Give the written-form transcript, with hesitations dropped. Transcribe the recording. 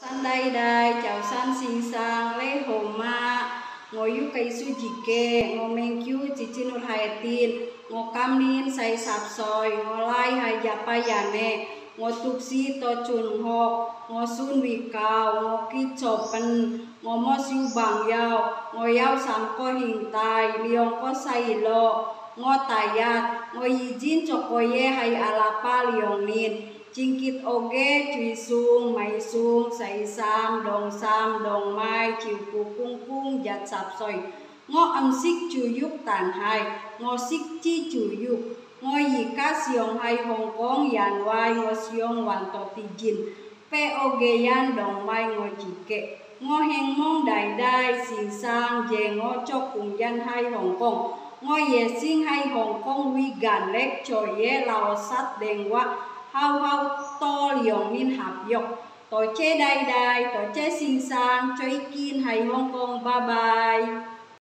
San đây đây chào san xin sang lấy hồ ma ngồi yu cây su chỉ kê ngồi men kêu chỉ chín một hai tin ngồi cam nín say sạp soi ngồi lai hai giáp bay già nè ngồi tục si to chun ho ngồi sun vi cao ngồi kít chop pan ngồi mo siu bang yao ngồi yao sam có hình tai liong có say lo ngồi tai yat ngồi yi jin cho ko ye hai alapa liong nin Jingkit oge chui sung mai sung say sam dong mai chiu pu kung giat sap soi ngo am sik chu yuk tan hai ngo sik chi chu yuk ngo yi ka siong hai Hong Kong yan wai ngo siong wan to ti jin pe oge yan dong mai ngo chi ke ngo heng mong dai dai sin sang je ngo cho kung yan hai Hong Kong ngo ye sing hai Hong Kong wi gan lek cho ye lao sat deng wa hao to liong min hạp yok tổ chế đai đai tổ chế xin sang cho ý kiến hay Hong Kong bye bye.